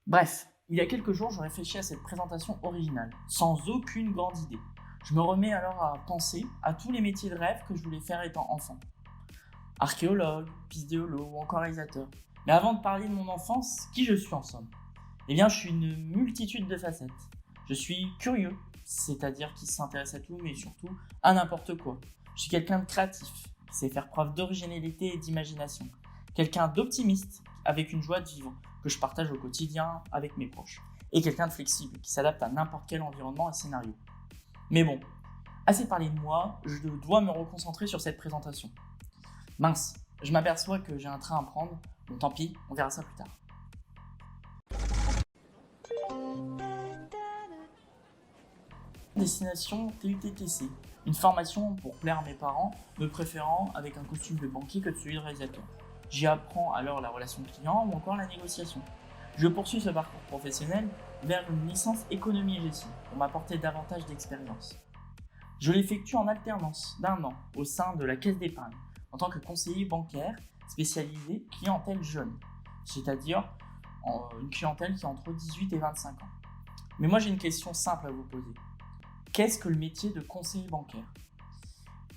Bref, il y a quelques jours, je réfléchis à cette présentation originale, sans aucune grande idée. Je me remets alors à penser à tous les métiers de rêve que je voulais faire étant enfant. Archéologue, pistéolo ou encore réalisateur. Mais avant de parler de mon enfance, qui je suis en somme? Eh bien, je suis une multitude de facettes. Je suis curieux, c'est-à-dire qui s'intéresse à tout, mais surtout à n'importe quoi. Je suis quelqu'un de créatif, qui sait faire preuve d'originalité et d'imagination. Quelqu'un d'optimiste, avec une joie de vivre, que je partage au quotidien avec mes proches. Et quelqu'un de flexible, qui s'adapte à n'importe quel environnement et scénario. Mais bon, assez parlé de moi, je dois me reconcentrer sur cette présentation. Mince, je m'aperçois que j'ai un train à prendre, bon tant pis, on verra ça plus tard. Destination TUTTC, une formation pour plaire à mes parents, me préférant avec un costume de banquier que de celui de réalisateur. J'y apprends alors la relation client ou encore la négociation. Je poursuis ce parcours professionnel vers une licence économie et gestion pour m'apporter davantage d'expérience. Je l'effectue en alternance d'1 an au sein de la caisse d'épargne en tant que conseiller bancaire spécialisé clientèle jeune, c'est-à-dire une clientèle qui a entre 18 et 25 ans. Mais moi j'ai une question simple à vous poser. Qu'est-ce que le métier de conseiller bancaire?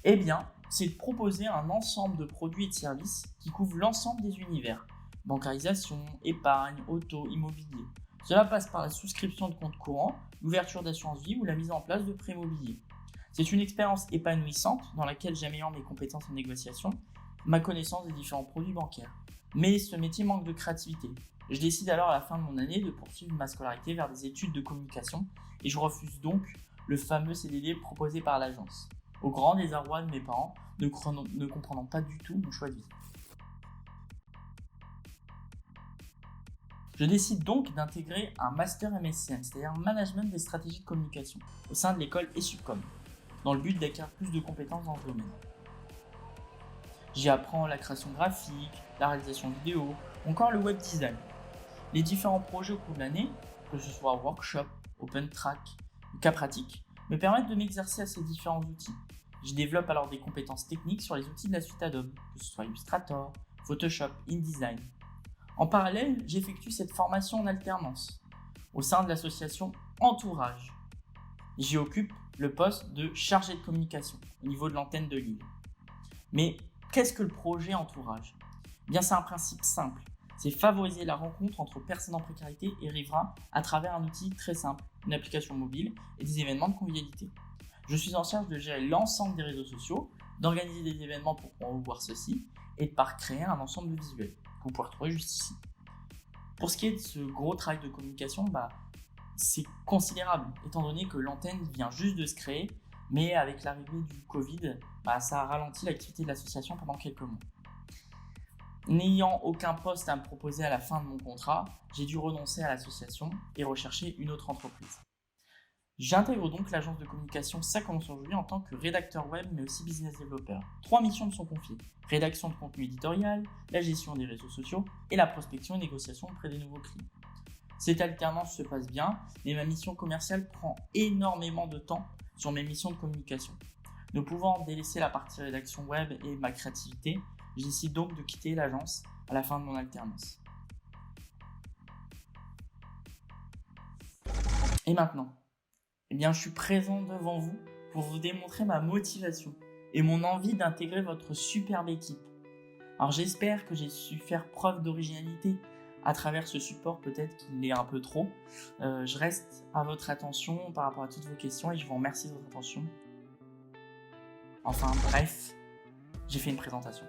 Eh bien, c'est de proposer un ensemble de produits et de services qui couvrent l'ensemble des univers. Bancarisation, épargne, auto, immobilier. Cela passe par la souscription de comptes courants, l'ouverture d'assurance vie ou la mise en place de prêts immobiliers. C'est une expérience épanouissante dans laquelle j'améliore mes compétences en négociation, ma connaissance des différents produits bancaires. Mais ce métier manque de créativité. Je décide alors à la fin de mon année de poursuivre ma scolarité vers des études de communication et je refuse donc le fameux CDD proposé par l'agence, au grand désarroi de mes parents, ne comprenant pas du tout mon choix de vie. Je décide donc d'intégrer un master MSCM, c'est-à-dire Management des stratégies de communication, au sein de l'école ESUPCOM, dans le but d'acquérir plus de compétences dans ce domaine. J'y apprends la création graphique, la réalisation vidéo, ou encore le web design. Les différents projets au cours de l'année, que ce soit workshop, open track, ou cas pratique, me permettent de m'exercer à ces différents outils. Je développe alors des compétences techniques sur les outils de la suite Adobe, que ce soit Illustrator, Photoshop, InDesign. En parallèle, j'effectue cette formation en alternance au sein de l'association Entourage. J'y occupe le poste de chargé de communication au niveau de l'antenne de Lille. Mais qu'est-ce que le projet Entourage? Eh bien, c'est un principe simple. C'est favoriser la rencontre entre personnes en précarité et riverains à travers un outil très simple, une application mobile et des événements de convivialité. Je suis en charge de gérer l'ensemble des réseaux sociaux, d'organiser des événements pour promouvoir ceux-ci et de créer un ensemble de visuels que vous pouvez retrouver juste ici. Pour ce qui est de ce gros travail de communication, c'est considérable étant donné que l'antenne vient juste de se créer, mais avec l'arrivée du Covid, ça a ralenti l'activité de l'association pendant quelques mois. N'ayant aucun poste à me proposer à la fin de mon contrat, j'ai dû renoncer à l'association et rechercher une autre entreprise. J'intègre donc l'agence de communication Ça commence aujourd'hui en tant que rédacteur web mais aussi business developer. 3 missions me sont confiées: rédaction de contenu éditorial, la gestion des réseaux sociaux et la prospection et négociation auprès des nouveaux clients. Cette alternance se passe bien, mais ma mission commerciale prend énormément de temps sur mes missions de communication. Ne pouvant délaisser la partie rédaction web et ma créativité, je décide donc de quitter l'agence à la fin de mon alternance. Et maintenant, je suis présent devant vous pour vous démontrer ma motivation et mon envie d'intégrer votre superbe équipe. Alors j'espère que j'ai su faire preuve d'originalité à travers ce support, peut-être qu'il est un peu trop. Je reste à votre attention par rapport à toutes vos questions et je vous remercie de votre attention. Enfin bref, j'ai fait une présentation.